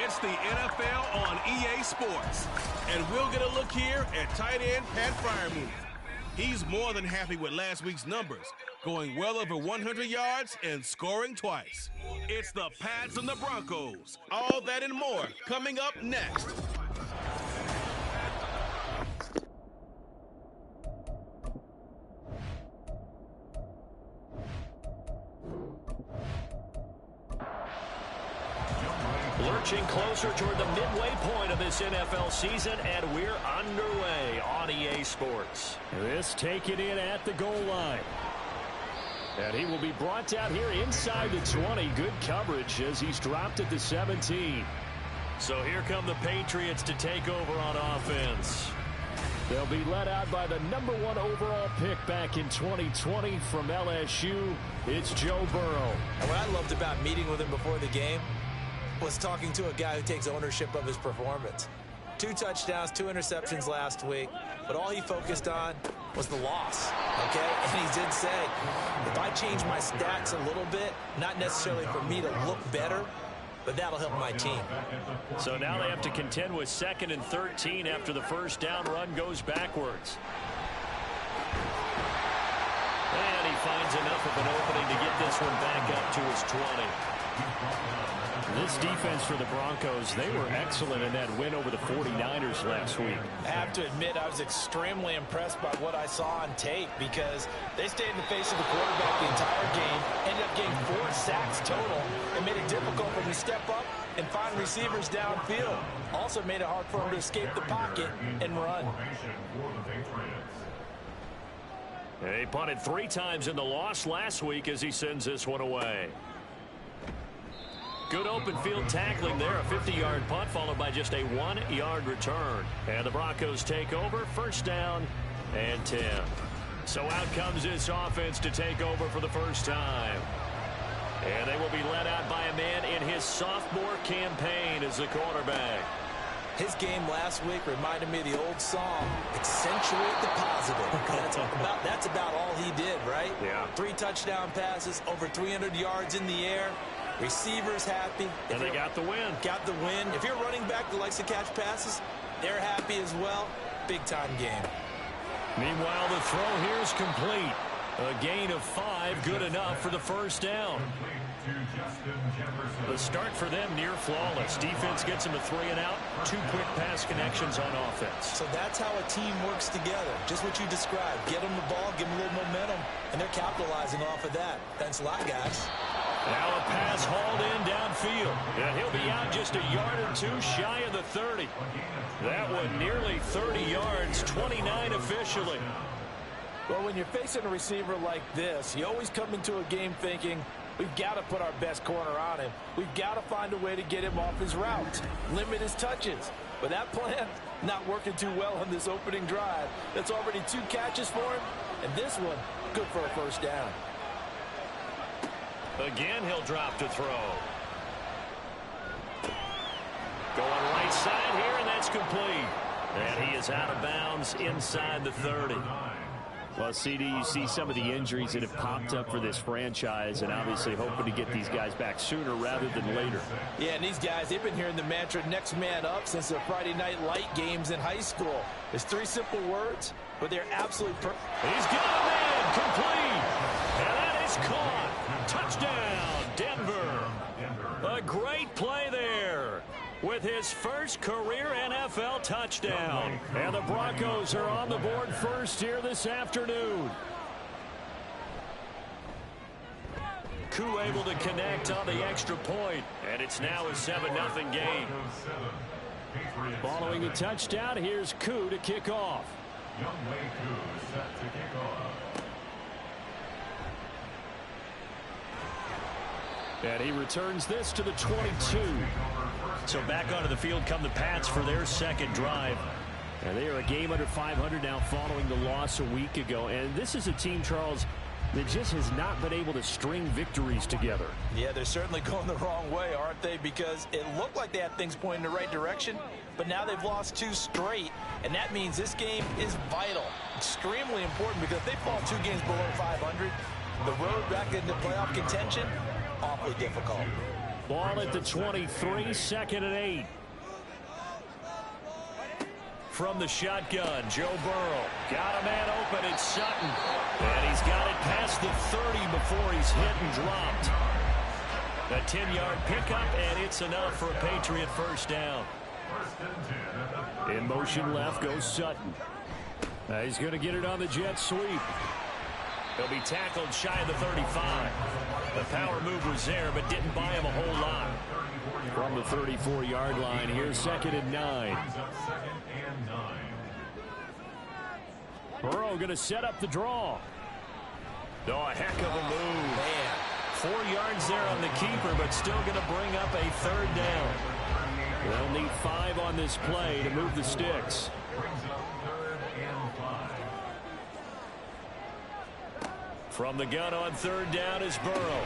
It's the NFL on EA Sports. And we'll get a look here at tight end Pat Freiermuth. He's more than happy with last week's numbers, going well over 100 yards and scoring twice. It's the Pats and the Broncos. All that and more coming up next. Lurching closer toward the midway point of this NFL season, and we're underway on EA Sports. This taken in at the goal line. And he will be brought down here inside the 20. Good coverage as he's dropped at the 17. So here come the Patriots to take over on offense. They'll be led out by the #1 overall pick back in 2020 from LSU. It's Joe Burrow. And what I loved about meeting with him before the game was talking to a guy who takes ownership of his performance. 2 touchdowns, 2 interceptions last week, but all he focused on was the loss, okay? And he did say, if I change my stats a little bit, not necessarily for me to look better, but that'll help my team. So now they have to contend with 2nd and 13 after the first down run goes backwards. And he finds enough of an opening to get this one back up to his 20. This defense for the Broncos, they were excellent in that win over the 49ers last week. I have to admit, I was extremely impressed by what I saw on tape because they stayed in the face of the quarterback the entire game, ended up getting 4 sacks total, and made it difficult for them to step up and find receivers downfield. Also made it hard for them to escape the pocket and run. He punted 3 times in the loss last week as he sends this one away. Good open field tackling there. A 50-yard punt followed by just a 1-yard return. And the Broncos take over. First down and 10. So out comes this offense to take over for the first time. And they will be led out by a man in his sophomore campaign as the quarterback. His game last week reminded me of the old song, accentuate the positive. That's about all he did, right? Yeah. 3 touchdown passes, over 300 yards in the air. Receivers happy. And they got the win. Got the win. If you're running back that likes to catch passes, they're happy as well. Big-time game. Meanwhile, the throw here is complete. A gain of 5, good enough for the first down. The start for them near flawless. Defense gets them a 3 and out. 2 quick pass connections on offense. So that's how a team works together. Just what you described. Get them the ball, give them a little momentum, and they're capitalizing off of that. Thanks a lot, guys. Now a pass hauled in downfield. And he'll be out just a yard or 2 shy of the 30. That one nearly 30 yards, 29 officially. Well, when you're facing a receiver like this, you always come into a game thinking, we've got to put our best corner on him. We've got to find a way to get him off his route, limit his touches. But that plan, not working too well on this opening drive. That's already 2 catches for him, and this one, good for a first down. Again, he'll drop to throw. Going right side here, and that's complete. And he is out of bounds inside the 30. Well, CD, you see some of the injuries that have popped up for this franchise and obviously hoping to get these guys back sooner rather than later. Yeah, and these guys, they've been hearing the mantra next man up since the Friday night light games in high school. It's 3 simple words, but they're absolutely perfect. He's got a man complete. And that is caught. Touchdown, Denver. A great play there with his first career NFL touchdown. And the Broncos are on the board first here this afternoon. Koo able to connect on the extra point, and it's now a 7-0 game. Following the touchdown, here's Koo to kick off. Younghoe Koo set to kick off. And he returns this to the 22. So back onto the field come the Pats for their second drive. And they are a game under 500 now following the loss a week ago. And this is a team, Charles, that just has not been able to string victories together. Yeah, they're certainly going the wrong way, aren't they? Because it looked like they had things pointing in the right direction, but now they've lost 2 straight, and that means this game is vital. Extremely important because if they fall 2 games below 500, the road back into playoff contention, awfully difficult. Ball at the 23, 2nd and 8. From the shotgun, Joe Burrow. Got a man open, it's Sutton. And he's got it past the 30 before he's hit and dropped. A 10-yard pickup, and it's enough for a Patriot first down. In motion left goes Sutton. He's going to get it on the jet sweep. He'll be tackled shy of the 35. The power move was there, but didn't buy him a whole lot. From the 34-yard line, here's 2nd and 9. Burrow going to set up the draw. Oh, a heck of a move. Man. 4 yards there on the keeper, but still going to bring up a 3rd down. They'll need 5 on this play to move the sticks. From the gun on 3rd down is Burrow.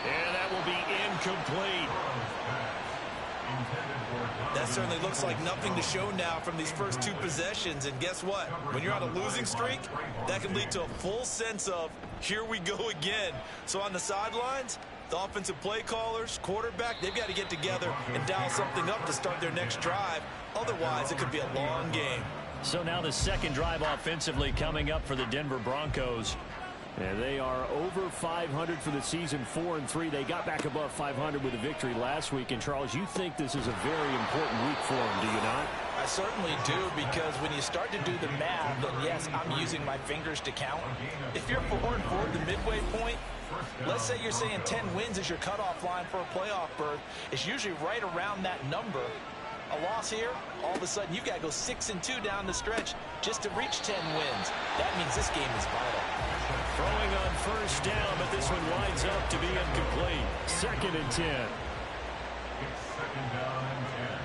And that will be incomplete. That certainly looks like nothing to show now from these first 2 possessions. And guess what? When you're on a losing streak, that can lead to a full sense of, here we go again. So on the sidelines, the offensive play callers, quarterback, they've got to get together and dial something up to start their next drive. Otherwise, it could be a long game. So now the second drive offensively coming up for the Denver Broncos. And they are over 500 for the season, 4-3. They got back above 500 with a victory last week. And, Charles, you think this is a very important week for them, do you not? I certainly do, because when you start to do the math, and yes, I'm using my fingers to count. If you're 4-4 at the midway point, let's say you're saying 10 wins is your cutoff line for a playoff berth. It's usually right around that number. A loss here, all of a sudden you've got to go 6-2 down the stretch just to reach 10 wins. That means this game is vital. Throwing on first down, but this one winds up to be incomplete. 2nd and 10. It's 2nd down and 10.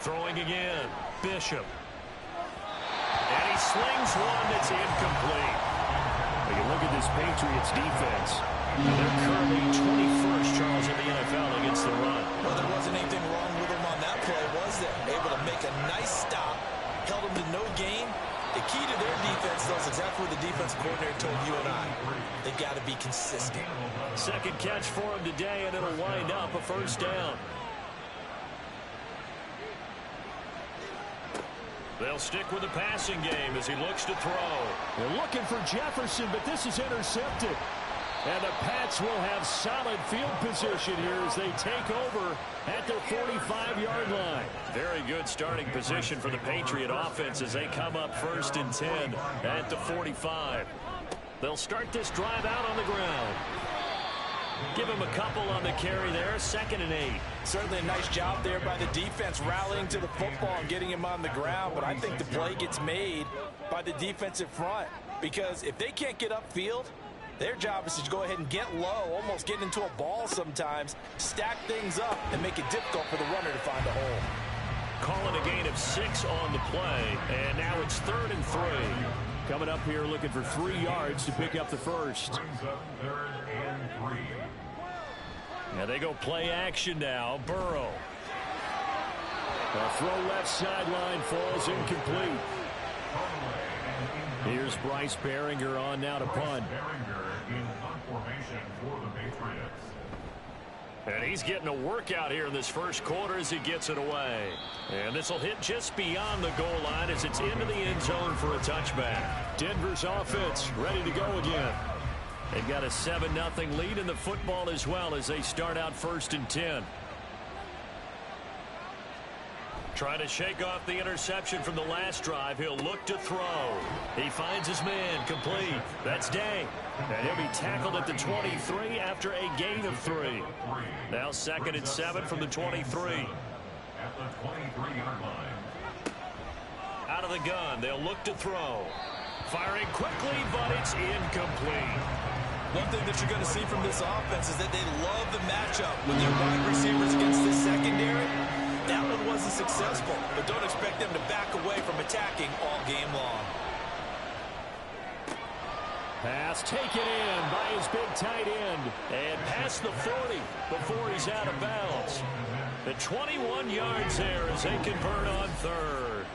Throwing again, Bishop. And he slings one that's incomplete. When you look at this Patriots defense, they're currently 21st, Charles, in the NFL against the run. Well, there wasn't anything wrong with them on that play, was there? Able to make a nice stop, held them to no gain. The key to their defense, though, is exactly what the defense coordinator told you and I. They've got to be consistent. Second catch for him today, and it'll wind up a first down. They'll stick with the passing game as he looks to throw. they're looking for Jefferson, but this is intercepted. And the Pats will have solid field position here as they take over at their 45-yard line. Very good starting position for the Patriot offense as they come up 1st and 10 at the 45. They'll start this drive out on the ground. Give him a couple on the carry there, 2nd and 8. Certainly a nice job there by the defense rallying to the football and getting him on the ground, but I think the play gets made by the defensive front, because if they can't get upfield, their job is to go ahead and get low, almost get into a ball sometimes, stack things up, and make it difficult for the runner to find a hole. Calling a gain of 6 on the play, and now it's 3rd and 3. Coming up here looking for 3 yards to pick up the first. Brings up 3rd and 3. Now they go play action now. Burrow. A throw left sideline falls incomplete. Here's Bryce Behringer on now to punt. Behringer in punt formation for the Patriots. And he's getting a workout here in this first quarter as he gets it away. And this will hit just beyond the goal line as it's into the end zone for a touchback. Denver's offense ready to go again. They've got a 7-0 lead in the football as well as they start out 1st and 10. Trying to shake off the interception from the last drive. He'll look to throw. He finds his man complete. That's Day. And he'll be tackled at the 23 after a gain of 3. Now 2nd and 7 from the 23. At the 23-yard line. Out of the gun, they'll look to throw. Firing quickly, but it's incomplete. One thing that you're going to see from this offense is that they love the matchup with their wide receivers against the secondary. That one wasn't successful, but don't expect them to back away from attacking all game long. Pass taken in by his big tight end. And past the 40 before he's out of bounds. The 21 yards there as they convert on third.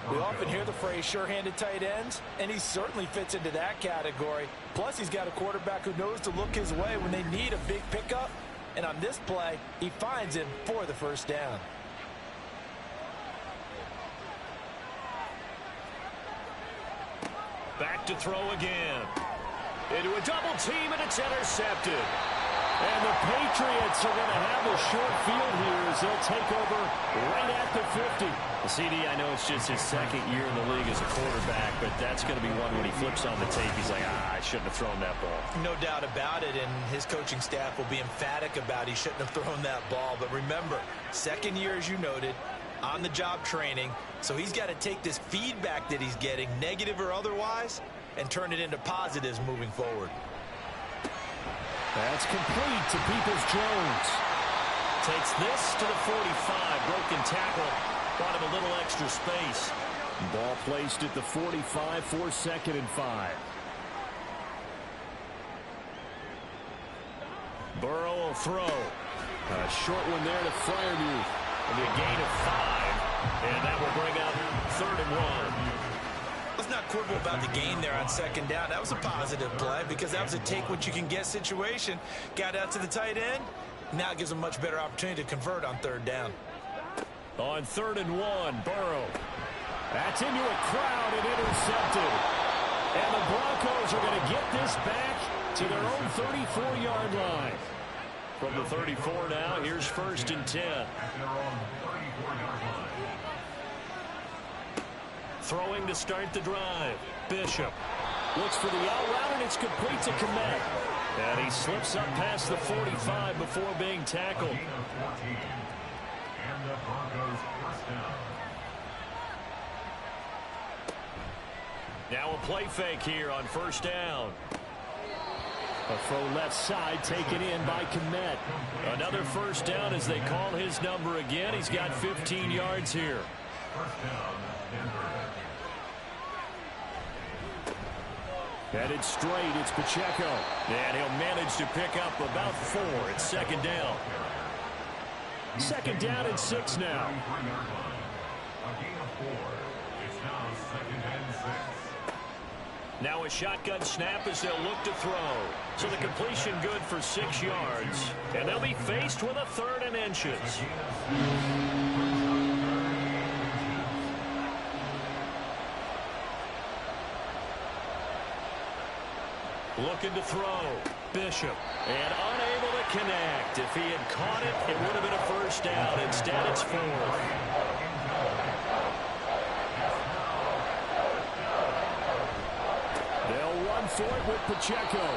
We often hear the phrase sure-handed tight ends, and he certainly fits into that category. Plus, he's got a quarterback who knows to look his way when they need a big pickup. And on this play, he finds him for the first down. Back to throw again. Into a double team, and it's intercepted. And the Patriots are going to have a short field here as they'll take over right at the 50. The CD, I know it's just his second year in the league as a quarterback, but that's going to be one when he flips on the tape. He's like, I shouldn't have thrown that ball. No doubt about it, and his coaching staff will be emphatic about he shouldn't have thrown that ball. But remember, second year, as you noted, on-the-job training, so he's got to take this feedback that he's getting, negative or otherwise, and turn it into positives moving forward. That's complete to Peoples-Jones. Takes this to the 45. Broken tackle. Brought him a little extra space. Ball placed at the 45 for 2nd and 5. Burrow will throw. A short one there to Freiermuth. It'll be a gain of 5. And that will bring up 3rd and 1. Let's not quibble about the gain there on 2nd down. That was a positive play because that was a take-what-you-can-get situation. Got out to the tight end. Now it gives them a much better opportunity to convert on 3rd down. On 3rd and 1, Burrow. That's into a crowd and intercepted. And the Broncos are going to get this back to their own 34-yard line. From the 34 now, here's 1st and 10. Throwing to start the drive. Bishop looks for the out route, and it's complete to Kmet. And he slips up past the 45 before being tackled. Now a play fake here on 1st down. A throw left side taken in by Kmet. Another 1st down as they call his number again. He's got 15 yards here. Headed straight, it's Pacheco. And he'll manage to pick up about 4. It's 2nd down. 2nd down and 6 now. Now a shotgun snap as they'll look to throw. So the completion good for 6 yards. And they'll be faced with a 3rd and inches. Looking to throw. Bishop. And unable to connect. If he had caught it, it would have been a 1st down. Instead, it's 4th. They'll run for it with Pacheco.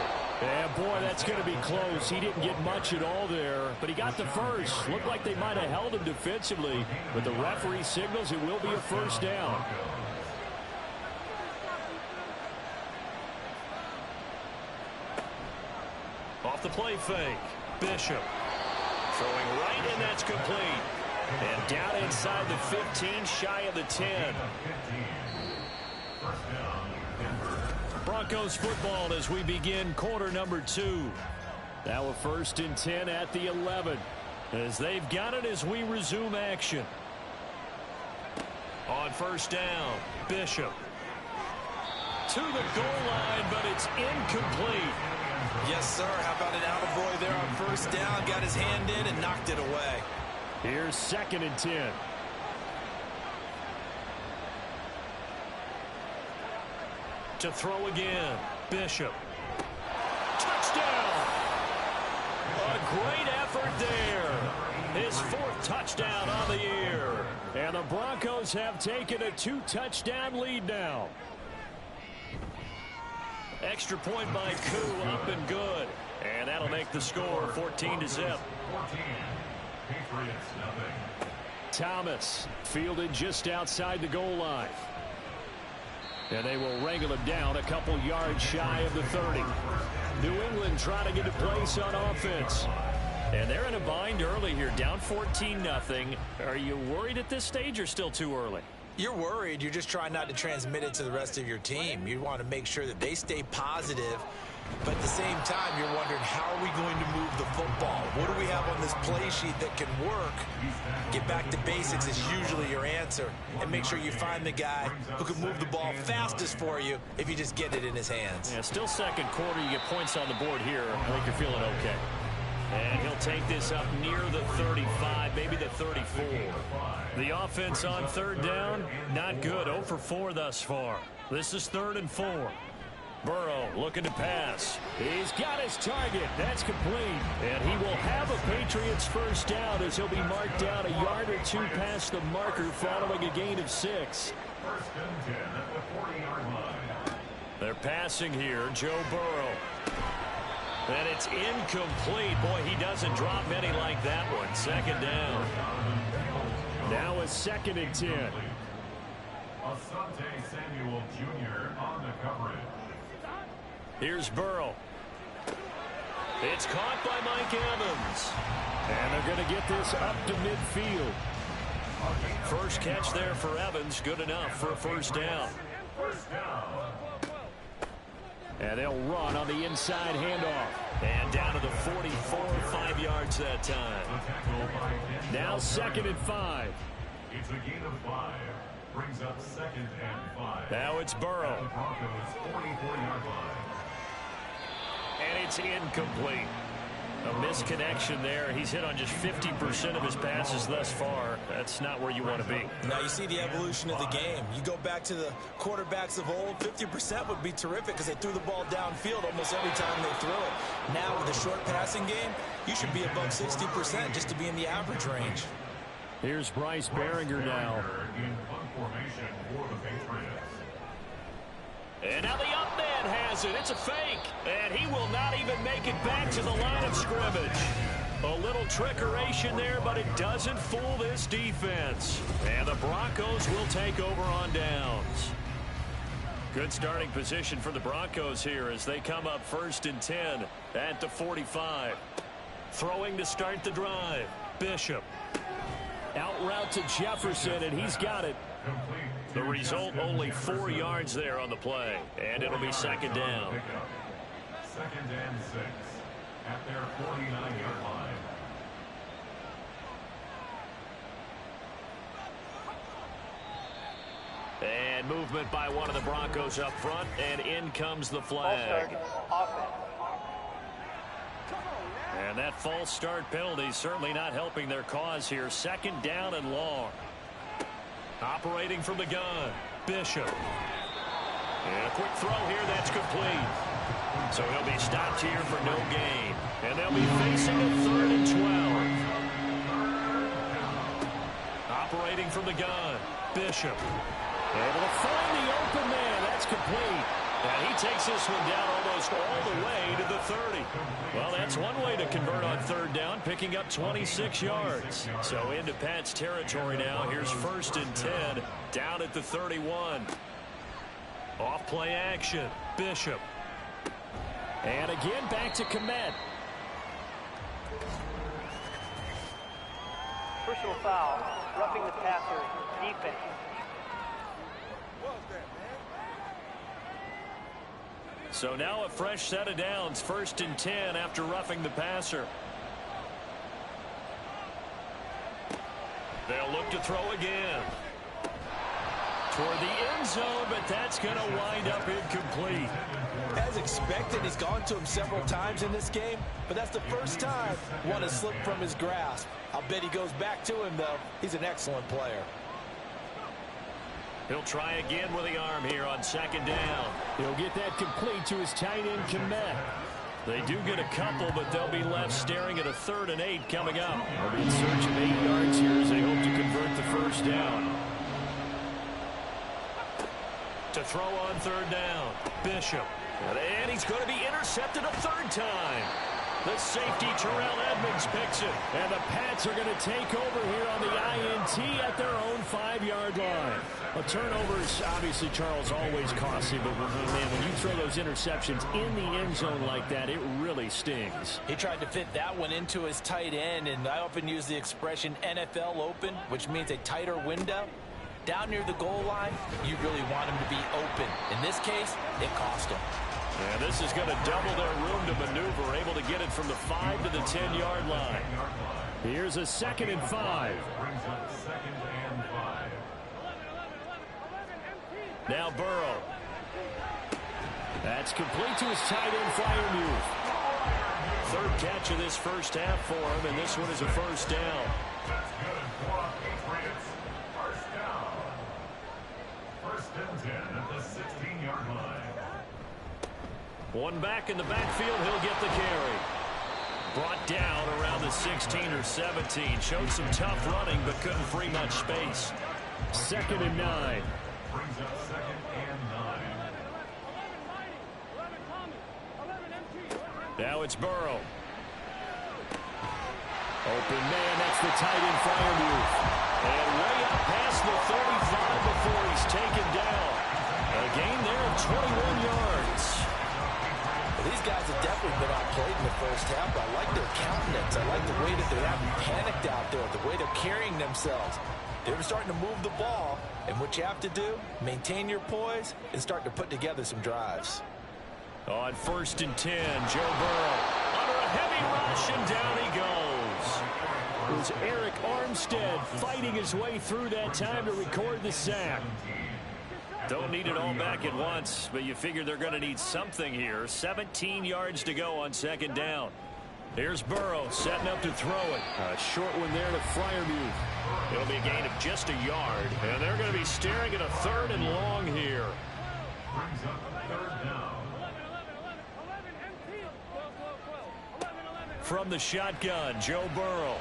And, boy, that's going to be close. He didn't get much at all there, but he got the first. Looked like they might have held him defensively, but the referee signals it will be a 1st down. Off the play fake. Bishop. Throwing right, and that's complete. And down inside the 15, shy of the 10. Broncos football as we begin quarter number 2. Now a 1st and 10 at the 11. As they've got it as we resume action. On 1st down, Bishop. To the goal line, but it's incomplete. Yes, sir. How about an attaboy there on 1st down? Got his hand in and knocked it away. Here's 2nd and 10. To throw again. Bishop. Touchdown! A great effort there. His 4th touchdown on the year. And the Broncos have taken a 2-touchdown lead now. Extra point by Koo, up and good. And that'll make the score 14-0. Thomas fielded just outside the goal line. And they will wrangle him down a couple yards shy of the 30. New England trying to get a place on offense. And they're in a bind early here, down 14-0. Are you worried at this stage or still too early? You're worried. You're just trying not to transmit it to the rest of your team. You want to make sure that they stay positive But at the same time, you're wondering, how are we going to move the football? What do we have on this play sheet that can work? Get back to basics is usually your answer. And make sure you find the guy who can move the ball fastest for you if you just get it in his hands. Yeah, still second quarter. You get points on the board here. I think you're feeling okay. And he'll take this up near the 35, maybe the 34. The offense on third down, not good. 0 for 4 thus far. This is 3rd and 4. Burrow looking to pass. He's got his target. That's complete. And he will have a Patriots first down as he'll be marked down a yard or two past the marker following a gain of 6. First and 10 at the 40-yard line. They're passing here. Joe Burrow. And it's incomplete. Boy, he doesn't drop many like that one. 2nd down. Now a 2nd and 10. Asante Samuel Jr. on the coverage. Here's Burrow. It's caught by Mike Evans. And they're going to get this up to midfield. First catch there for Evans. Good enough for a first down. And they'll run on the inside handoff. And down to the 44, 5 yards that time. Now 2nd and 5. It's a gain of 5. Brings up 2nd and 5. Now it's Burrow. The Broncos 44-yard line. And it's incomplete. A misconnection there. He's hit on just 50% of his passes thus far. That's not where you want to be. Now you see the evolution of the game. You go back to the quarterbacks of old, 50% would be terrific because they threw the ball downfield almost every time they threw it. Now with the short passing game, you should be above 60% just to be in the average range. Here's Bryce Baringer now. In punt formation for the Patriots. And now the up man has it. It's a fake. And he will not even make it back to the line of scrimmage. A little trickeration there, but it doesn't fool this defense. And the Broncos will take over on downs. Good starting position for the Broncos here as they come up 1st and 10 at the 45. Throwing to start the drive. Bishop. Out route to Jefferson, and he's got it. The result, only 4 yards there on the play. And it'll be 2nd down. 2nd and 6 at their 49-yard line. And movement by one of the Broncos up front, and in comes the flag. And that false start penalty certainly not helping their cause here. 2nd down and long. Operating from the gun, Bishop. And a quick throw here, that's complete. So he'll be stopped here for no gain. And they'll be facing a 3rd and 12. Operating from the gun, Bishop. Able to find the open man, that's complete. And he takes this one down almost all the way to the 30. Well, that's one way to convert on 3rd down, picking up 26 yards. So into Pat's territory now. Here's 1st and 10, down at the 31. Off play action, Bishop. And again, back to Kmet. Personal foul, roughing the passer, defense. So now a fresh set of downs, 1st and 10 after roughing the passer. They'll look to throw again. Toward the end zone, but that's going to wind up incomplete. As expected, he's gone to him several times in this game, but that's the first time one has slipped from his grasp. I'll bet he goes back to him, though. He's an excellent player. He'll try again with the arm here on 2nd down. He'll get that complete to his tight end, Kmet. They do get a couple, but they'll be left staring at a 3rd and 8 coming up. They'll be in search of 8 yards here as they hope to convert the first down. To throw on 3rd down, Bishop. And he's going to be intercepted a 3rd time. The safety, Terrell Edmonds, picks it. And the Pats are going to take over here on the INT at their own 5-yard line. A turnover's obviously, Charles, always costly, but man, when you throw those interceptions in the end zone like that, it really stings. He tried to fit that one into his tight end, and I often use the expression NFL open, which means a tighter window. Down near the goal line, you really want him to be open. In this case, it cost him. And this is going to double their room to maneuver, able to get it from the 5 to the 10-yard line. Here's a 2nd and 5. Now Burrow. That's complete to his tight end, Freiermuth. 3rd catch of this first half for him, and this one is a first down. That's good for Patriots. First down. 1st and 10 at the 16-yard line. One back in the backfield, he'll get the carry. Brought down around the 16 or 17. Showed some tough running, but couldn't free much space. 2nd and 9. Brings up 2nd and 9. Now it's Burrow. Open man, that's the tight end, Freiermuth. And way up past the 35 before he's taken down. A gain there of 21 yards. Well, these guys have definitely been outplayed in the first half, but I like their countenance. I like the way that they haven't panicked out there, the way they're carrying themselves. They're starting to move the ball, and what you have to do, maintain your poise and start to put together some drives. On 1st and 10, Joe Burrow under a heavy rush, and down he goes. It was Eric Armstead fighting his way through that time to record the sack. Don't need it all back at once, but you figure they're going to need something here. 17 yards to go on 2nd down. Here's Burrow setting up to throw it. A short one there to Freiermuth. It'll be a gain of just a yard, and they're going to be staring at a 3rd and long here. Brings up 3rd down. From the shotgun, Joe Burrow.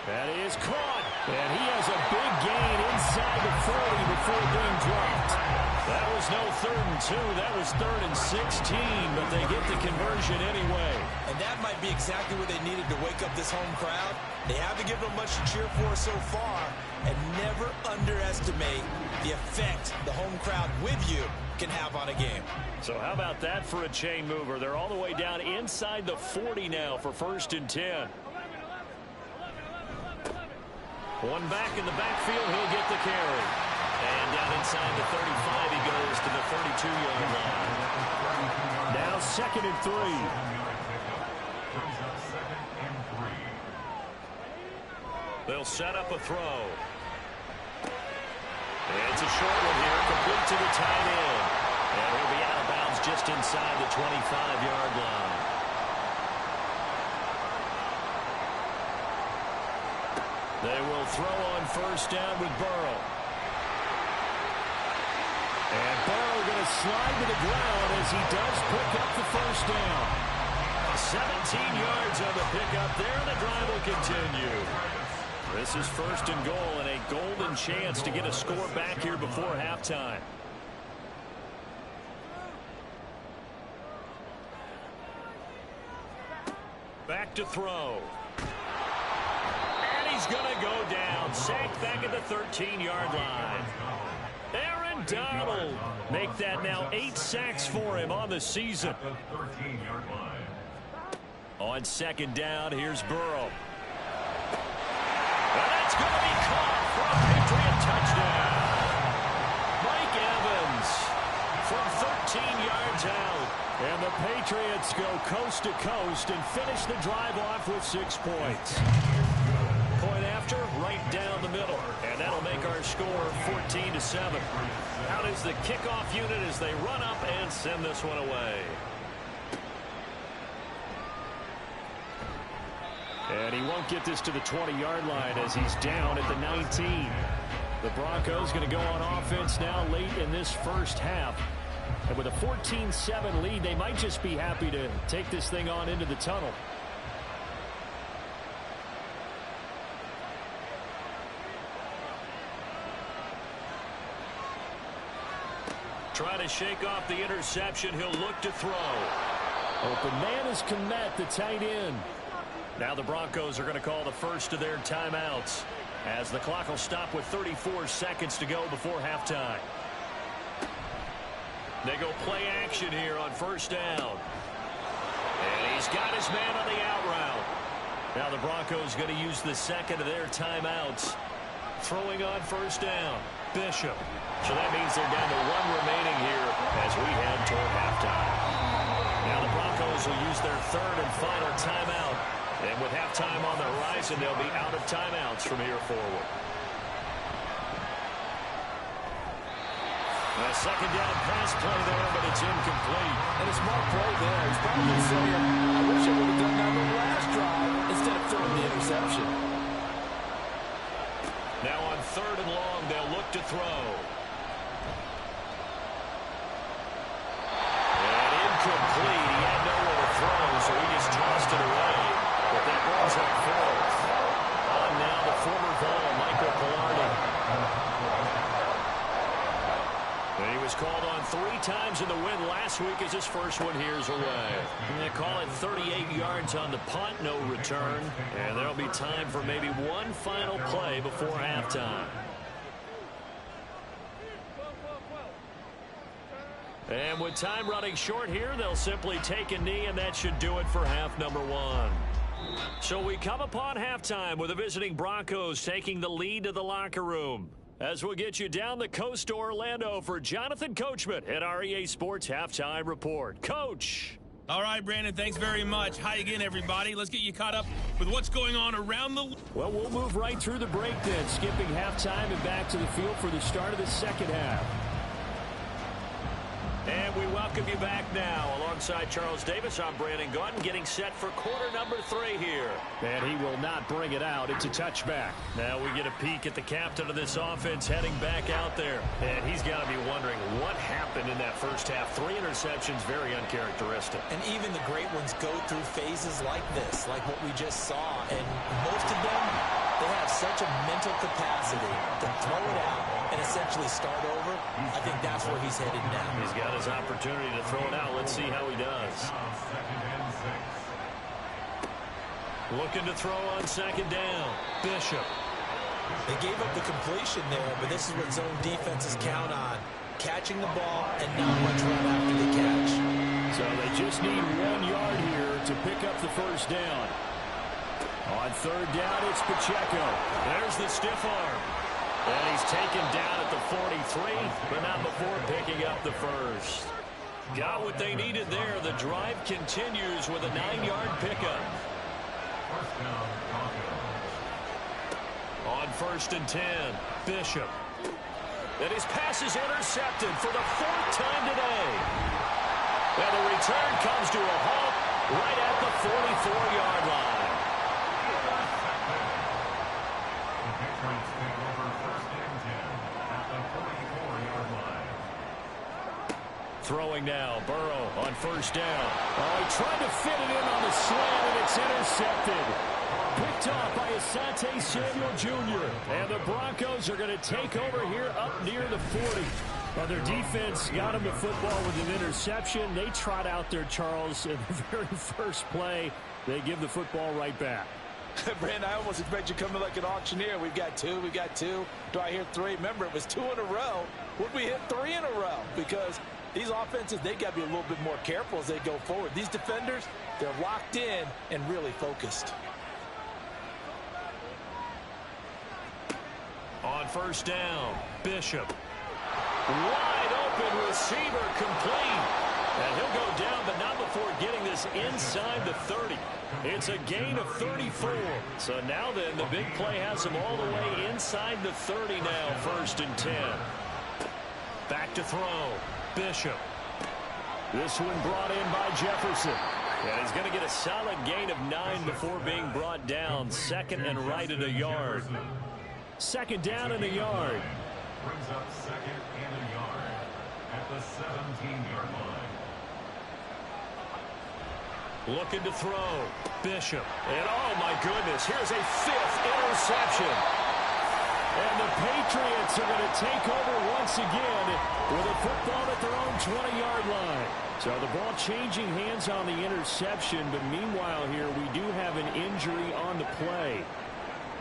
That is caught, and he has a big gain inside the 40 before being dropped. That was no 3rd and 2. That was 3rd and 16, but they get the conversion anyway. And that might be exactly what they needed to wake up this home crowd. They haven't given them much to cheer for so far, and never underestimate the effect the home crowd with you can have on a game. So how about that for a chain mover? They're all the way down inside the 40 now for 1st and 10. One back in the backfield, he'll get the carry. And down inside the 35, he goes to the 32-yard line. Now 2nd and 3. They'll set up a throw. It's a short one here, complete to the tight end. And he'll be out of bounds just inside the 25-yard line. They will throw on 1st down with Burrow. And Burrow going to slide to the ground as he does pick up the 1st down. 17 yards on the pickup there, and the drive will continue. This is 1st and goal, and a golden chance to get a score back here before halftime. Back to throw. And he's going to go down. Sacked back at the 13-yard line. Aaron Donald make that now 8 sacks for him on the season. On 2nd down, here's Burrow. And that's going to be caught for a Patriot touchdown. Mike Evans from 13 yards out. And the Patriots go coast to coast and finish the drive off with 6 points. Point after, right down the middle. And that'll make our score 14-7. Out is the kickoff unit as they run up and send this one away. And he won't get this to the 20-yard line as he's down at the 19. The Broncos going to go on offense now late in this first half. And with a 14-7 lead, they might just be happy to take this thing on into the tunnel. Trying to shake off the interception. He'll look to throw. Open man is Kmet, the tight end. Now the Broncos are going to call the first of their timeouts as the clock will stop with 34 seconds to go before halftime. They go play action here on 1st down. And he's got his man on the out route. Now the Broncos going to use the second of their timeouts. Throwing on first down, Bishop. So that means they're down to 1 remaining here as we head toward halftime. Now the Broncos will use their 3rd and final timeout. And with halftime on the horizon, they'll be out of timeouts from here forward. A second down pass play there, but it's incomplete. And a smart play there. He's probably saying, I wish I would have done that on the last drive instead of throwing the interception. Now on 3rd and long, they'll look to throw. And incomplete. He had nowhere to throw, so he just tossed it away. But that brings up 4th. On now the former Vol, Michael Palardy. And he was called on 3 times in the win last week as his first one here's away. And they call it 38 yards on the punt, no return. And there'll be time for maybe one final play before halftime. And with time running short here, they'll simply take a knee, and that should do it for half number 1. So we come upon halftime with the visiting Broncos taking the lead to the locker room. As we'll get you down the coast to Orlando for Jonathan Coachman at our EA Sports Halftime Report. Coach. All right, Brandon, thanks very much. Hi again, everybody. Let's get you caught up with what's going on around the... Well, we'll move right through the break then, skipping halftime and back to the field for the start of the second half. And we welcome you back now. Alongside Charles Davis, I'm Brandon Gaudin, getting set for quarter number 3 here. And he will not bring it out. It's a touchback. Now we get a peek at the captain of this offense heading back out there. And he's got to be wondering what happened in that first half. 3 interceptions, very uncharacteristic. And even the great ones go through phases like this, like what we just saw. And most of them, they have such a mental capacity to throw it out and essentially start over. I think that's where he's headed now. He's got his opportunity to throw it out. Let's see how he does. Looking to throw on second down. Bishop. They gave up the completion there, but this is what zone defenses count on. Catching the ball and not much run after the catch. So they just need 1 yard here to pick up the first down. On third down, it's Pacheco. There's the stiff arm. And he's taken down at the 43, but not before picking up the first. Got what they needed there. The drive continues with a 9-yard pickup. On 1st and 10, Bishop. And his pass is intercepted for the 4th time today. And the return comes to a halt right at the 44-yard line. Throwing now, Burrow on first down. Oh, he tried to fit it in on the slant, and it's intercepted. Picked off by Asante Samuel Jr. And the Broncos are going to take over here up near the 40. Well, their defense got him the football with an interception. They trot out there, Charles, in the very first play. They give the football right back. Brandon, I almost expect you to come in like an auctioneer. We've got 2, we got 2. Do I hear 3? Remember, it was 2 in a row. Would we hit 3 in a row? Because these offenses, they got to be a little bit more careful as they go forward. These defenders, they're locked in and really focused. On first down, Bishop. Wide open receiver complete. And he'll go down, but not before getting this inside the 30. It's a gain of 34. So now then, the big play has him all the way inside the 30 now, 1st and 10. Back to throw, Bishop. This one brought in by Jefferson. And he's going to get a solid gain of 9 before being brought down. 2nd and right at a yard. 2nd down and a yard. Brings up 2nd and a yard at the 17-yard line. Looking to throw, Bishop. And oh my goodness, here's a 5th interception. And the Patriots are going to take over once again with a football at their own 20-yard line. So the ball changing hands on the interception, but meanwhile here we do have an injury on the play.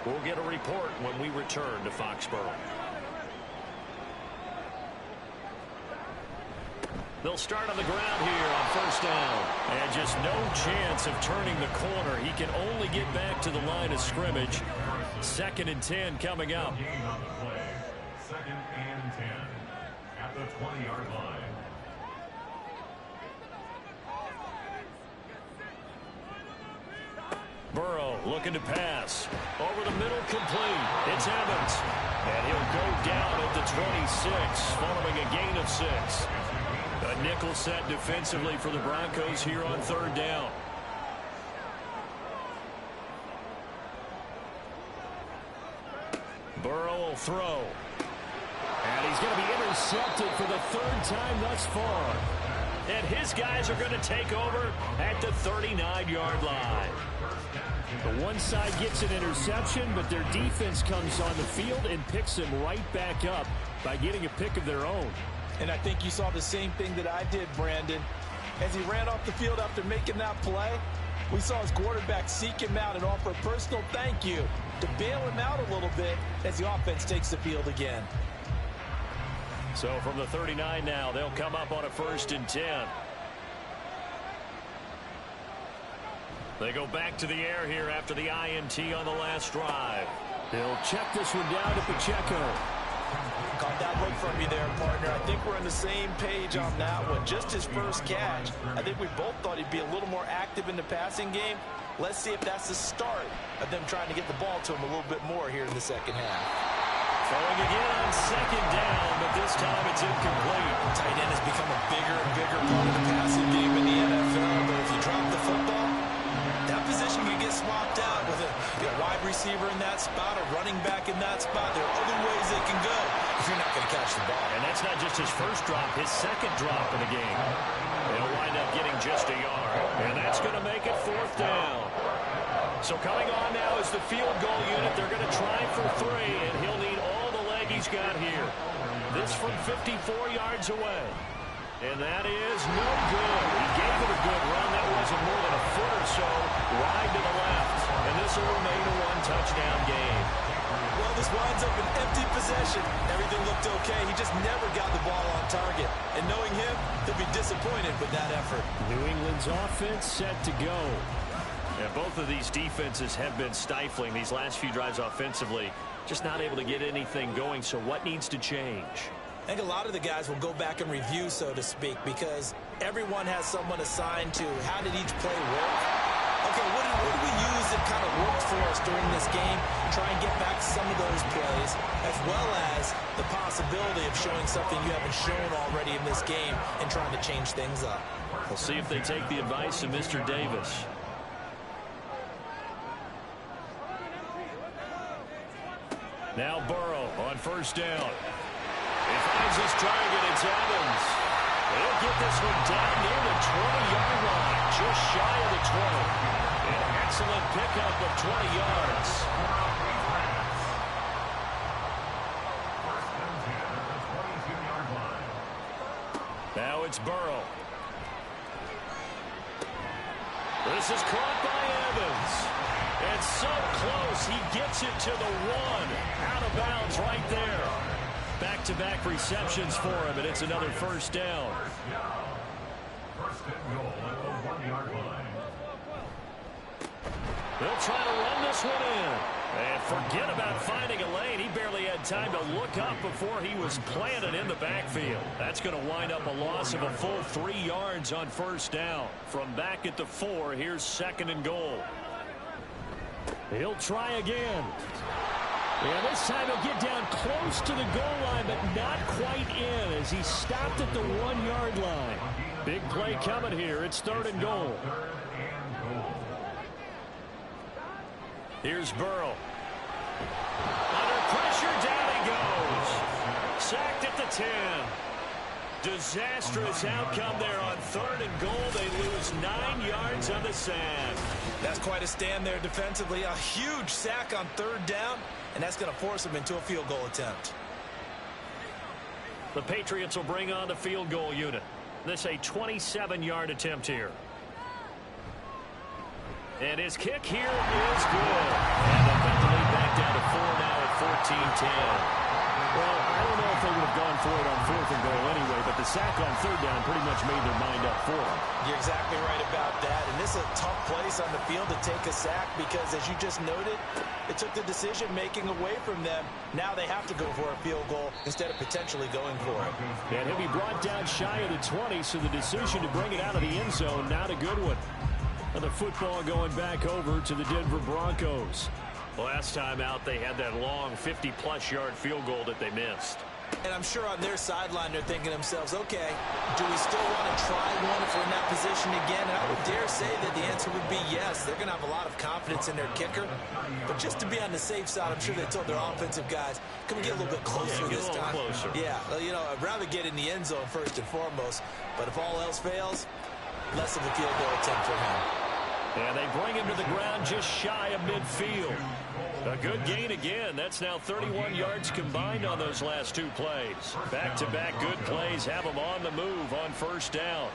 We'll get a report when we return to Foxborough. They'll start on the ground here on first down. And just no chance of turning the corner. He can only get back to the line of scrimmage. 2nd and 10 coming up. Gain on the play. 2nd and 10 at the 20-yard line. Burrow looking to pass. Over the middle, complete. It's Evans. And he'll go down at the 26, following a gain of 6. A nickel set defensively for the Broncos here on 3rd down. Burrow will throw. And he's going to be intercepted for the 3rd time thus far. And his guys are going to take over at the 39-yard line. The one side gets an interception, but their defense comes on the field and picks him right back up by getting a pick of their own. And I think you saw the same thing that I did, Brandon. As he ran off the field after making that play, we saw his quarterback seek him out and offer a personal thank you to bail him out a little bit as the offense takes the field again. So from the 39 now, they'll come up on a 1st and 10. They go back to the air here after the INT on the last drive. They'll check this one down to Pacheco. Caught that look from you there, partner. I think we're on the same page on that one. Just his first catch. I think we both thought he'd be a little more active in the passing game. Let's see if that's the start of them trying to get the ball to him a little bit more here in the 2nd half. Throwing again on 2nd down, but this time it's incomplete. Tight end has become a bigger and bigger part of the passing game in the NFL, but if you drop the football, that position can get swapped out with a wide receiver in that spot, a running back in that spot. There are other ways they can go if you're not going to catch the ball. And that's not just his first drop, his 2nd drop of the game. They'll wind up getting just a yard, and that's going to make it 4th down. So coming on now is the field goal unit. They're going to try for 3, and he'll need all the leg he's got here. This from 54 yards away. And that is no good. He gave it a good run. That wasn't more than a foot or so wide to the left. And this will remain a 1-touchdown game. Well, this winds up an empty possession. Everything looked okay. He just never got the ball on target. And knowing him, he'll be disappointed with that effort. New England's offense set to go. Yeah, both of these defenses have been stifling these last few drives offensively. Just not able to get anything going. So what needs to change? I think a lot of the guys will go back and review, so to speak, because everyone has someone assigned to how did each play work. Okay, what did we use that kind of worked for us during this game? Try and get back some of those plays, as well as the possibility of showing something you haven't shown already in this game and trying to change things up. We'll see if they take the advice of Mr. Davis. Now Burrow on 1st down. He finds his target. It's Evans. He'll get this one down near the 20-yard line, just shy of the 20. An excellent pickup of 20 yards. Now it's Burrow. This is caught by Evans. And so close, he gets it to the 1. Out of bounds right there. Back-to-back receptions for him, and it's another 1st down. 1st and goal at the 1-yard line. They'll try to run this one in. And forget about finding a lane. He barely had time to look up before he was planted in the backfield. That's going to wind up a loss of a full 3 yards on 1st down. From back at the 4, here's 2nd and goal. He'll try again. Yeah, this time he'll get down close to the goal line, but not quite in as he stopped at the 1-yard line. Big play coming here. It's 3rd and goal. Here's Burrow. Under pressure, down he goes. Sacked at the 10. Disastrous outcome there on 3rd and goal. They lose 9 yards on the sack. That's quite a stand there defensively. A huge sack on 3rd down, and that's going to force them into a field goal attempt. The Patriots will bring on the field goal unit. This a 27-yard attempt here. And his kick here is good. And they'll cut the lead back down to 4 now at 14-10. Well, I don't know if they would have gone for it on 4th and goal anyway, but the sack on third down pretty much made their mind up for them. You're exactly right about that. And this is a tough place on the field to take a sack because, as you just noted, it took the decision-making away from them. Now they have to go for a field goal instead of potentially going for it. And he'll be brought down shy of the 20, so the decision to bring it out of the end zone, not a good one. And the football going back over to the Denver Broncos. Last time out, they had that long 50-plus yard field goal that they missed. And I'm sure on their sideline they're thinking to themselves, okay, do we still want to try one if we're in that position again? And I would dare say that the answer would be yes. They're going to have a lot of confidence in their kicker. But just to be on the safe side, I'm sure they told their offensive guys, can we get a little bit closer this time? Closer. Yeah, well, you know, I'd rather get in the end zone first and foremost. But if all else fails, less of a field goal attempt for him. And they bring him to the ground just shy of midfield. A good gain again. That's now 31 yards combined on those last two plays. Back-to-back good plays have them on the move on first down.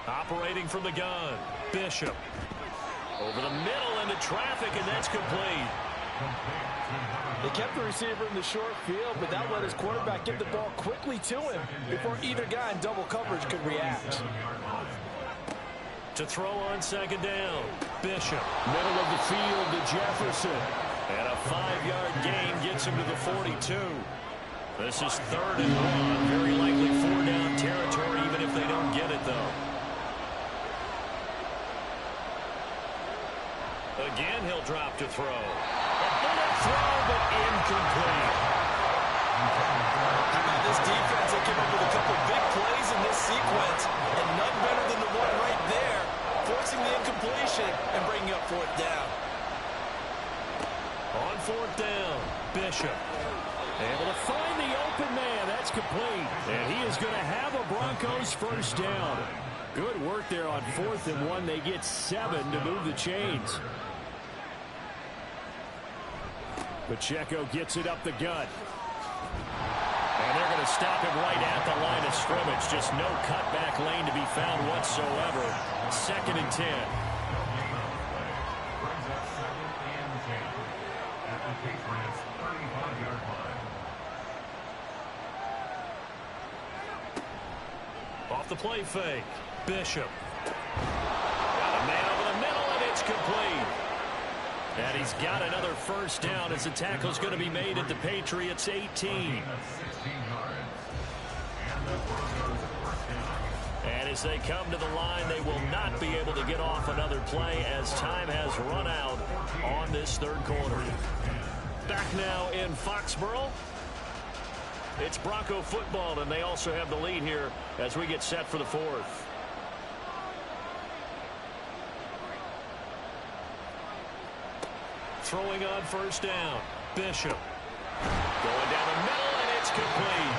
Operating from the gun, Bishop. Over the middle into traffic, and that's complete. They kept the receiver in the short field, but that let his quarterback get the ball quickly to him before either guy in double coverage could react. To throw on second down, Bishop. Middle of the field to Jefferson. And a 5-yard gain gets him to the 42. This is 3rd and 1. Very likely 4-down territory, even if they don't get it, though. Again, he'll drop to throw. A bullet throw, but incomplete. How about this defense? They came up with a couple big plays in this sequence, and none better than the one right there, forcing the incompletion and bringing up 4th down. On 4th down, Bishop. Able to find the open man. That's complete. And he is going to have a Broncos first down. Good work there on 4th and 1. They get 7 to move the chains. Pacheco gets it up the gut. And they're going to stop him right at the line of scrimmage. Just no cutback lane to be found whatsoever. 2nd and 10. Off the play fake. Bishop. Got a man over the middle, and it's complete. And he's got another first down as the tackle's going to be made at the Patriots' 18. And as they come to the line, they will not be able to get off another play as time has run out on this 3rd quarter. Back now in Foxborough. It's Bronco football, and they also have the lead here as we get set for the 4th. Throwing on first down, Bishop. Going down the middle, and it's complete.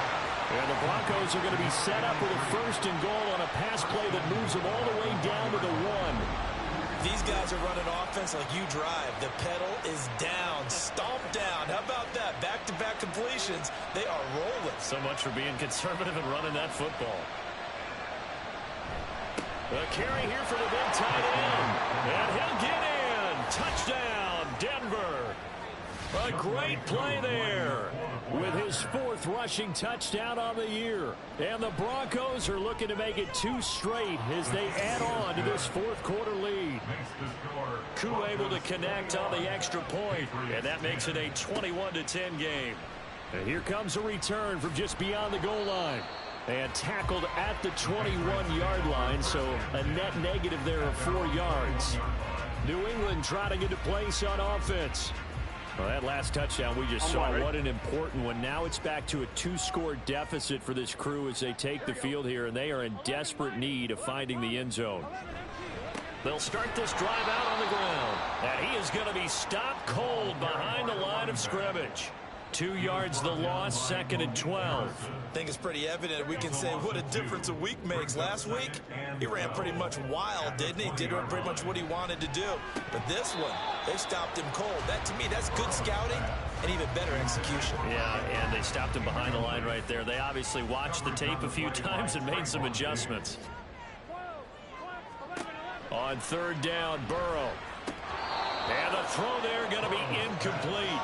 And the Broncos are going to be set up with a 1st and goal on a pass play that moves them all the way down to the 1. These guys are running offense like you drive. The pedal is down, stomp down. How about that? Back-to-back completions. They are rolling. So much for being conservative and running that football. A carry here for the big tight end. And he'll get in. Touchdown, Denver. A great play there with his 4th rushing touchdown on the year. And the Broncos are looking to make it 2 straight as they add on to this 4th quarter lead. Koo able to connect on the extra point, and that makes it a 21-10 game. And here comes a return from just beyond the goal line. And tackled at the 21-yard line, so a net negative there of 4 yards. New England trotting into place on offense. Well, that last touchdown we just saw, what an important one. Now it's back to a 2-score deficit for this crew as they take the field here, and they are in desperate need of finding the end zone. They'll start this drive out on the ground, and he is going to be stopped cold behind the line of scrimmage. 2 yards the loss, 2nd and 12. I think it's pretty evident. We can say what a difference a week makes. Last week, he ran pretty much wild, didn't he? Did pretty much what he wanted to do. But this one, they stopped him cold. That, to me, that's good scouting and even better execution. Yeah, and they stopped him behind the line right there. They obviously watched the tape a few times and made some adjustments. On 3rd down, Burrow. And the throw there going to be incomplete.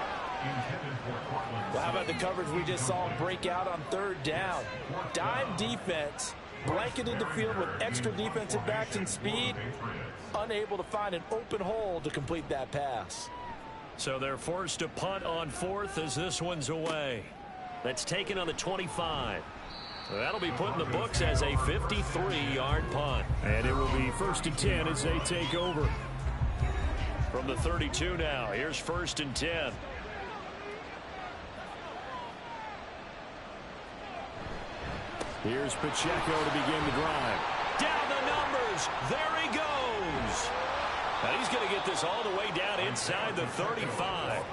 Well, how about the coverage we just saw him break out on third down? Dime defense, blanketed the field with extra defensive backs and speed, unable to find an open hole to complete that pass. So they're forced to punt on fourth as this one's away. That's taken on the 25. So that'll be put in the books as a 53-yard punt. And it will be 1st and 10 as they take over. From the 32 now, here's 1st and 10. Here's Pacheco to begin the drive. Down the numbers. There he goes. Now he's going to get this all the way down inside the 35.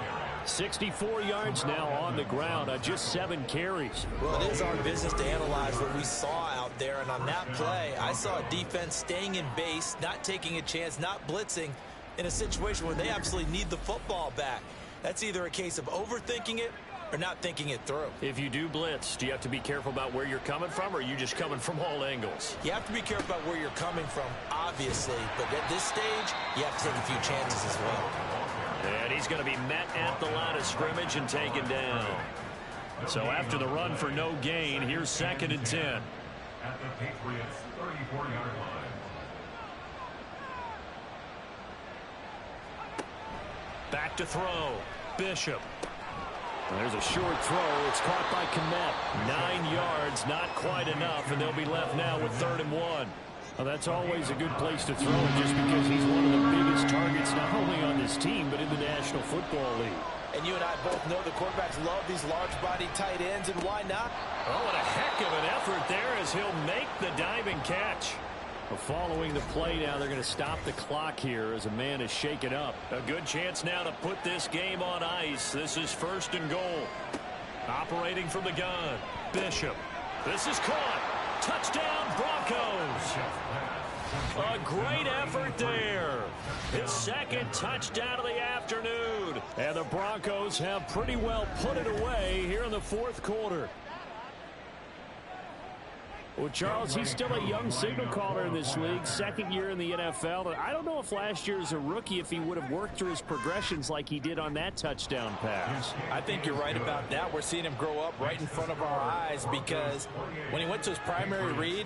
64 yards now on the ground on just 7 carries. Well, it is our business to analyze what we saw out there. And on that play, I saw a defense staying in base, not taking a chance, not blitzing in a situation where they absolutely need the football back. That's either a case of overthinking it or not thinking it through. If you do blitz, do you have to be careful about where you're coming from, or are you just coming from all angles? You have to be careful about where you're coming from, obviously. But at this stage, you have to take a few chances as well. And he's going to be met at the line of scrimmage and taken down. So after the run for no gain, here's 2nd and 10. At the Patriots' 34-yard line. Back to throw. Bishop. There's a short throw. It's caught by Kmet. 9 yards, not quite enough, and they'll be left now with 3rd and 1. Well, that's always a good place to throw it just because he's one of the biggest targets not only on this team but in the National Football League. And you and I both know the quarterbacks love these large-body tight ends, and why not? Oh, what a heck of an effort there as he'll make the diving catch. Well, following the play now, they're going to stop the clock here as a man is shaken up. A good chance now to put this game on ice. This is 1st and goal. Operating from the gun, Bishop. This is caught. Touchdown, Broncos. A great effort there. His 2nd touchdown of the afternoon. And the Broncos have pretty well put it away here in the 4th quarter. Well, Charles, he's still a young signal caller in this league, 2nd year in the NFL. I don't know if last year as a rookie, if he would have worked through his progressions like he did on that touchdown pass. I think you're right about that. We're seeing him grow up right in front of our eyes because when he went to his primary read,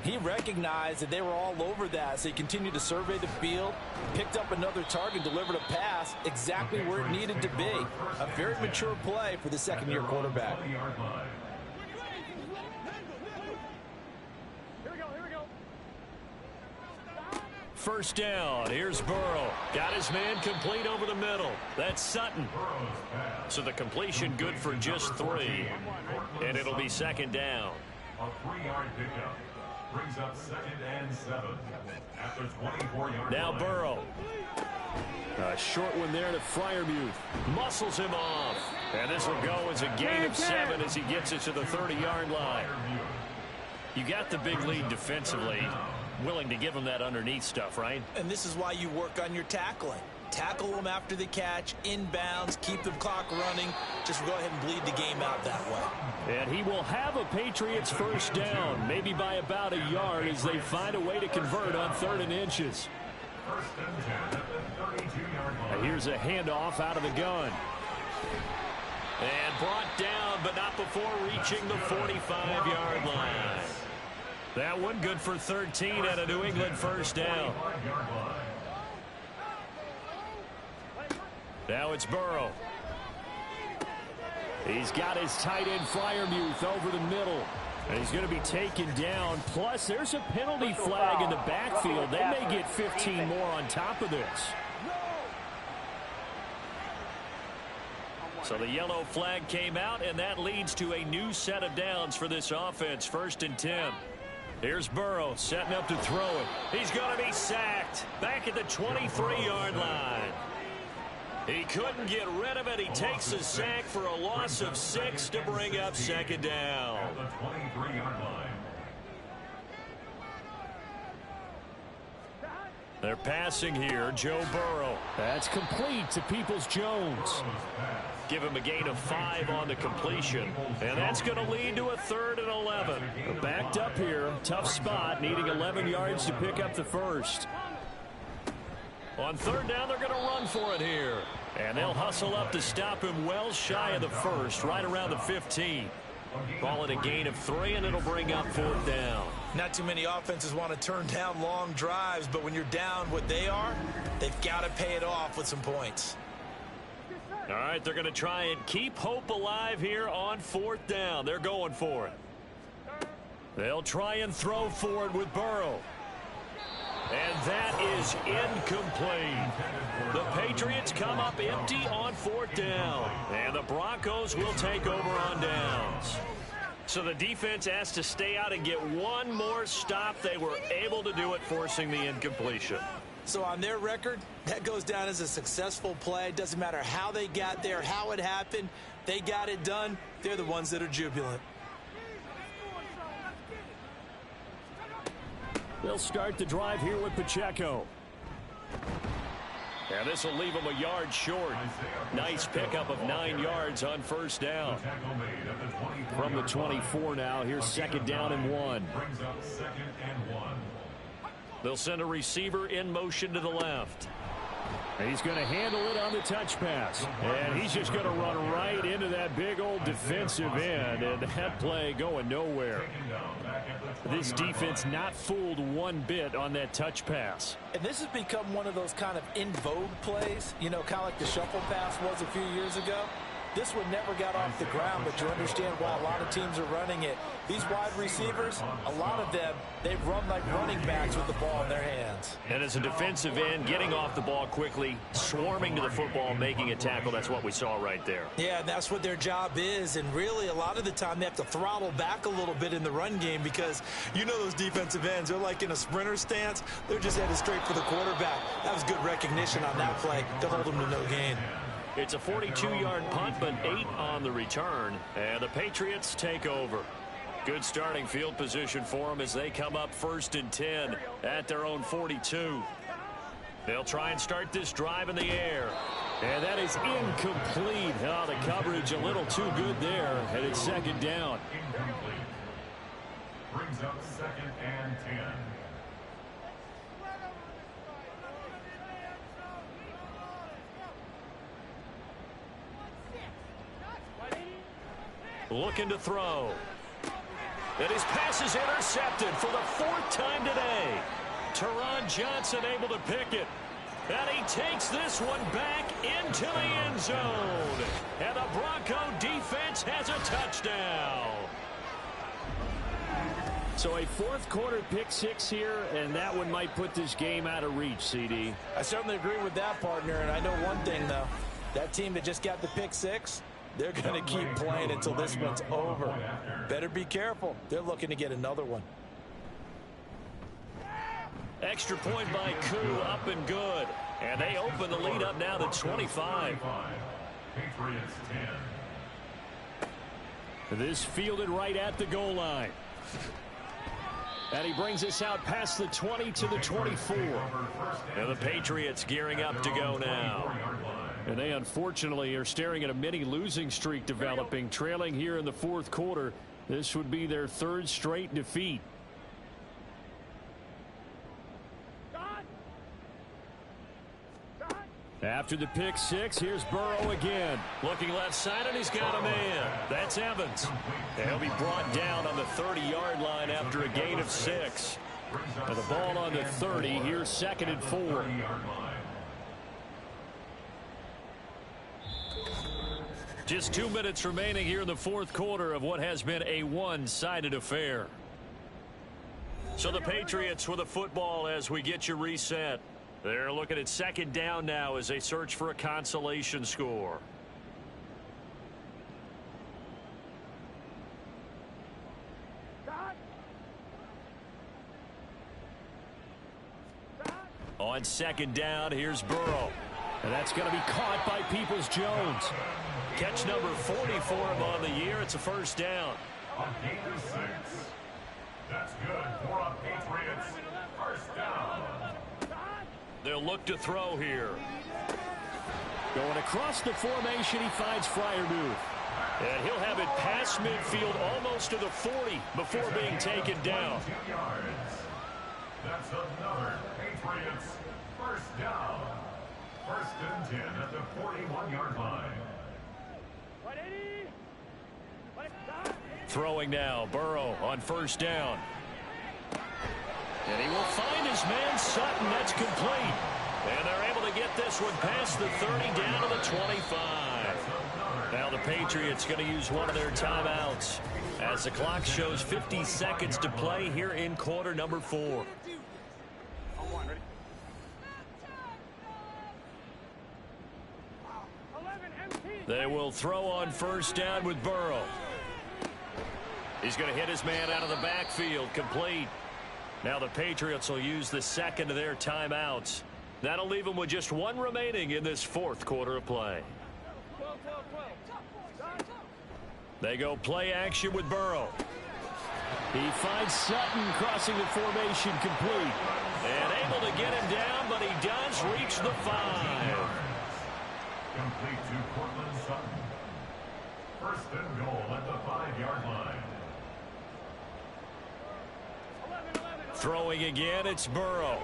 he recognized that they were all over that. So he continued to survey the field, picked up another target, delivered a pass exactly where it needed to be. A very mature play for the 2nd-year quarterback. First down. Here's Burrow. Got his man complete over the middle. That's Sutton. So the completion good for just 3. And it'll be 2nd down. A 3-yard pickup brings up 2nd and 7 after 24 yards. Now Burrow. A short one there to Freiermuth. Muscles him off. And this will go as a gain of 7 as he gets it to the 30-yard line. You got the big lead defensively. Willing to give him that underneath stuff, right? And this is why you work on your tackling. Tackle them after the catch, inbounds, keep the clock running. Just go ahead and bleed the game out that way. And he will have a Patriots 1st down, maybe by about a yard as they find a way to convert on 3rd and inches. 1st and 10 at the 32-yard line. Here's a handoff out of the gun. And brought down, but not before reaching the 45-yard line. That one good for 13 at a New England 1st down. Now it's Burrow. He's got his tight end Freiermuth over the middle. And he's going to be taken down. Plus, there's a penalty flag in the backfield. They may get 15 more on top of this. So the yellow flag came out, and that leads to a new set of downs for this offense. 1st and 10. Here's Burrow setting up to throw it. He's going to be sacked back at the 23-yard line. He couldn't get rid of it. He takes a sack for a loss of 6 to bring up 2nd down. At the 23-yard line. They're passing here. Joe Burrow. That's complete to Peoples-Jones. Give him a gain of 5 on the completion. And that's going to lead to a 3rd and 11. They're backed up here. Tough spot, needing 11 yards to pick up the 1st. On third down, they're going to run for it here. And they'll hustle up to stop him well shy of the first, right around the 15. Call it a gain of 3, and it'll bring up fourth down. Not too many offenses want to turn down long drives, but when you're down what they are, they've got to pay it off with some points. All right, they're going to try and keep hope alive here on fourth down. They're going for it. They'll try and throw for it with Burrow. And that is incomplete. The Patriots come up empty on fourth down. And the Broncos will take over on downs. So the defense has to stay out and get one more stop. They were able to do it, forcing the incompletion. So on their record, that goes down as a successful play. Doesn't matter how they got there, how it happened. They got it done. They're the ones that are jubilant. They'll start the drive here with Pacheco. And this will leave him a yard short. Nice pickup of 9 yards on first down. From the 24 now, here's second down and 1. They'll send a receiver in motion to the left. He's going to handle it on the touch pass. And he's just going to run right into that big old defensive end. And that play going nowhere. This defense not fooled one bit on that touch pass. And this has become one of those kind of in vogue plays, you know, kind of like the shuffle pass was a few years ago. This one never got off the ground, but you understand why a lot of teams are running it. These wide receivers, a lot of them, they run like running backs with the ball in their hands. And as a defensive end, getting off the ball quickly, swarming to the football, making a tackle, that's what we saw right there. Yeah, and that's what their job is. And really, a lot of the time, they have to throttle back a little bit in the run game because, you know, those defensive ends, they're like in a sprinter stance. They're just headed straight for the quarterback. That was good recognition on that play to hold them to no gain. It's a 42-yard punt, but 8 on the return. And the Patriots take over. Good starting field position for them as they come up 1st and 10 at their own 42. They'll try and start this drive in the air. And that is incomplete. Oh, the coverage a little too good there. And it's second down. Incomplete. Brings up 2nd and 10. Looking to throw. And his pass is intercepted for the 4th time today. Teron Johnson able to pick it. And he takes this one back into the end zone. And the Bronco defense has a touchdown. So a 4th quarter pick 6 here, and that one might put this game out of reach, CD. I certainly agree with that, partner. And I know one thing, though. That team that just got the pick 6, they're going to keep playing until this one's over. Better be careful. They're looking to get another one. Extra point by Koo, up and good. And they open the lead up now to 25. Patriots 10. This fielded right at the goal line. And he brings us out past the 20 to the 24. And the Patriots gearing up to go now. And they unfortunately are staring at a mini losing streak developing, trailing here in the 4th quarter. This would be their 3rd straight defeat. After the pick 6, here's Burrow again. Looking left side, and he's got a man. That's Evans. And he'll be brought down on the 30-yard line after a gain of 6. And the ball on the 30. Here's 2nd and 4. Just 2 minutes remaining here in the 4th quarter of what has been a one-sided affair. So the Patriots with a football as we get you reset. They're looking at 2nd down now as they search for a consolation score. On 2nd down, here's Burrow. And that's going to be caught by Peoples-Jones. Catch number 40 for him on the year. It's a 1st down. On gain of 6. That's good for a Patriots 1st down. They'll look to throw here. Going across the formation, he finds Freiermuth. And he'll have it past midfield almost to the 40 before being taken down. That's another Patriots First down. First and 10 at the 41-yard line. Throwing now, Burrow on first down. And he will find his man Sutton. That's complete. And they're able to get this one past the 30 down to the 25. Now the Patriots going to use one of their timeouts as the clock shows 50 seconds to play here in quarter number 4. They will throw on first down with Burrow. He's going to hit his man out of the backfield, complete. Now the Patriots will use the second of their timeouts. That'll leave them with just one remaining in this fourth quarter of play. They go play action with Burrow. He finds Sutton crossing the formation, complete. And able to get him down, but he does reach the 5. Complete to Cortland Sutton. First and goal at the 5-yard line. Throwing again, it's Burrow.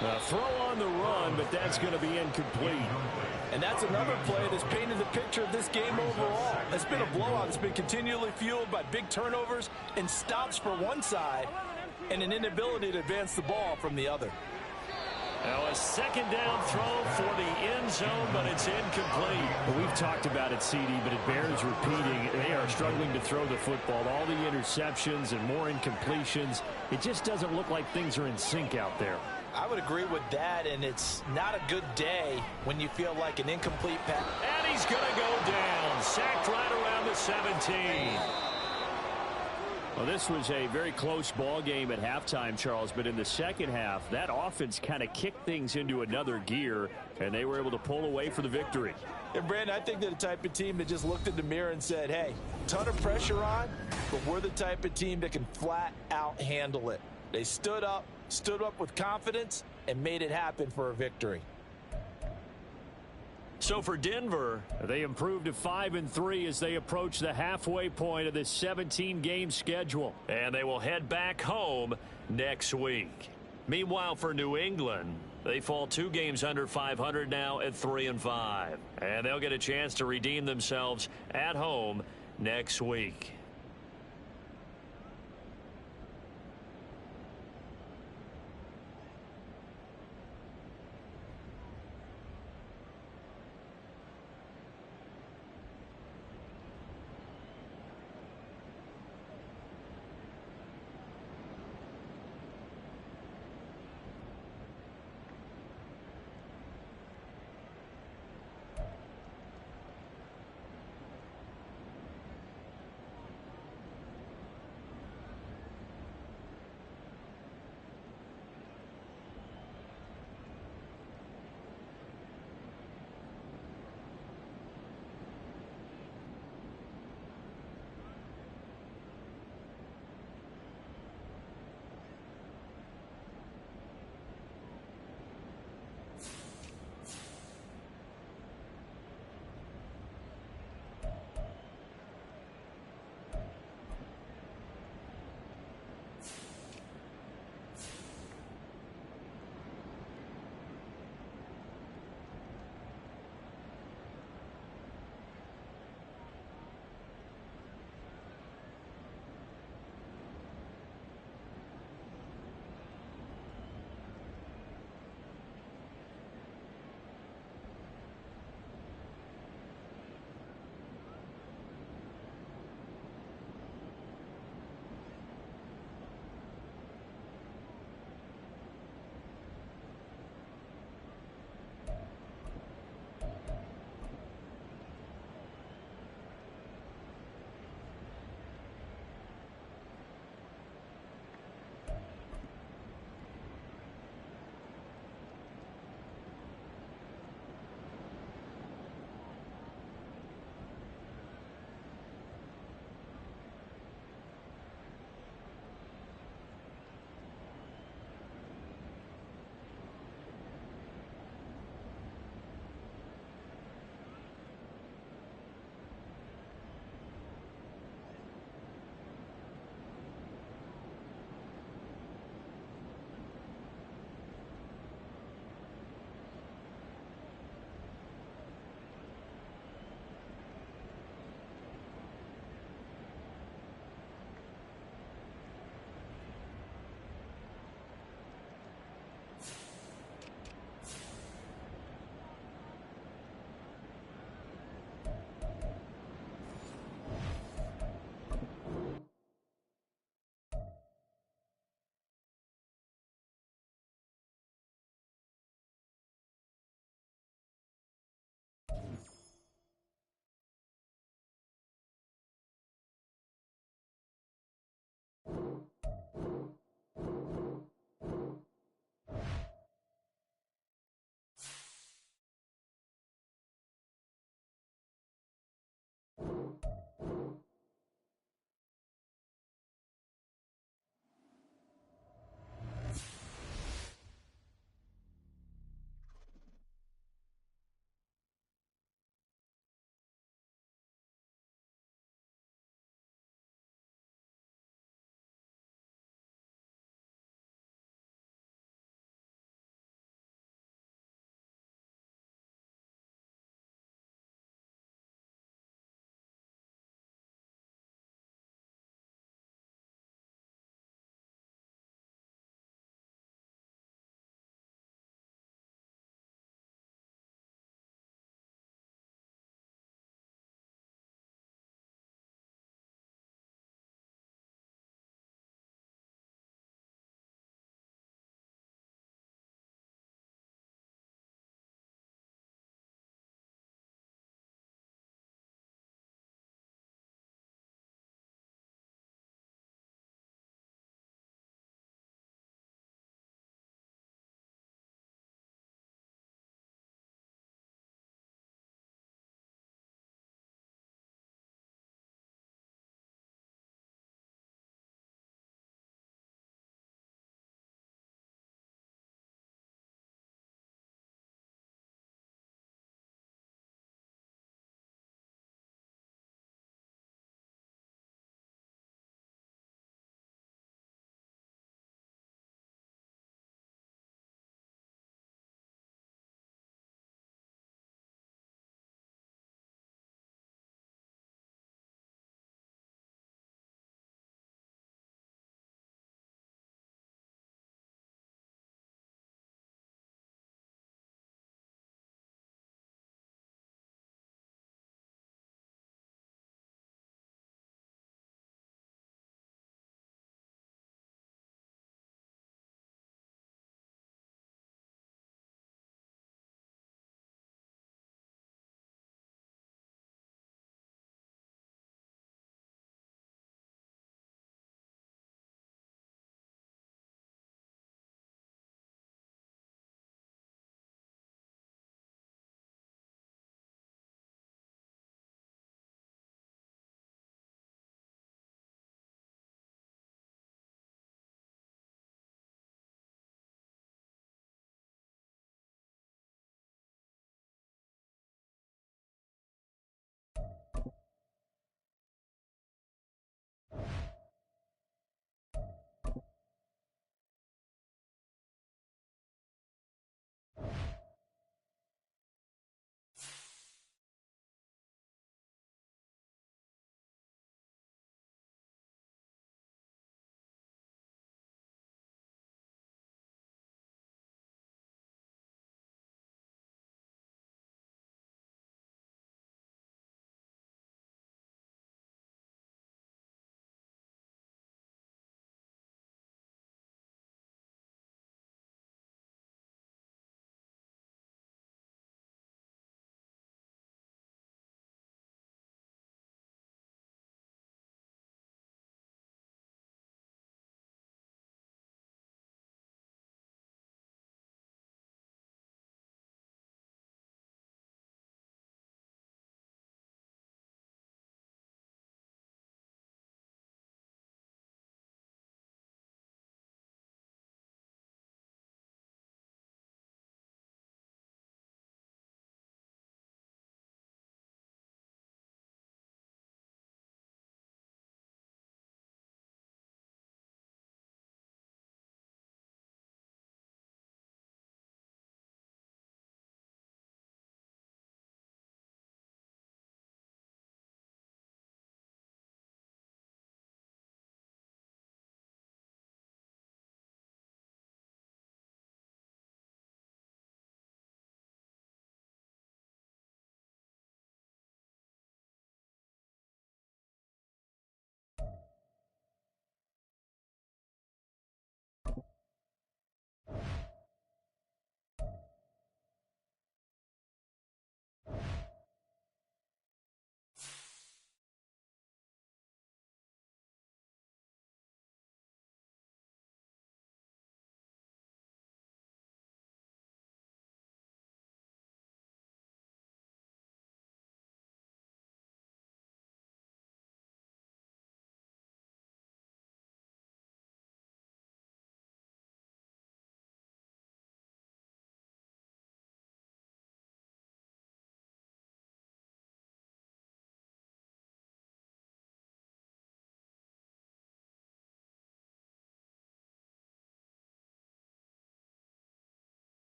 A throw on the run, but that's going to be incomplete. And that's another play that's painted the picture of this game overall. It's been a blowout. It's been continually fueled by big turnovers and stops for one side and an inability to advance the ball from the other. Now a second down throw for the end zone, but it's incomplete. Well, we've talked about it, CD, but it bears repeating. They are struggling to throw the football. All the interceptions and more incompletions. It just doesn't look like things are in sync out there. I would agree with that, and it's not a good day when you feel like an incomplete pass. And he's going to go down. Sacked right around the 17. Well, this was a very close ball game at halftime, Charles, but in the second half, that offense kind of kicked things into another gear, and they were able to pull away for the victory. And, Brandon, I think they're the type of team that just looked in the mirror and said, hey, ton of pressure on, but we're the type of team that can flat out handle it. They stood up with confidence, and made it happen for a victory. So for Denver, they improved to 5-3 as they approach the halfway point of this 17-game schedule. And they will head back home next week. Meanwhile, for New England, they fall 2 games under 500 now at 3-5. And they'll get a chance to redeem themselves at home next week.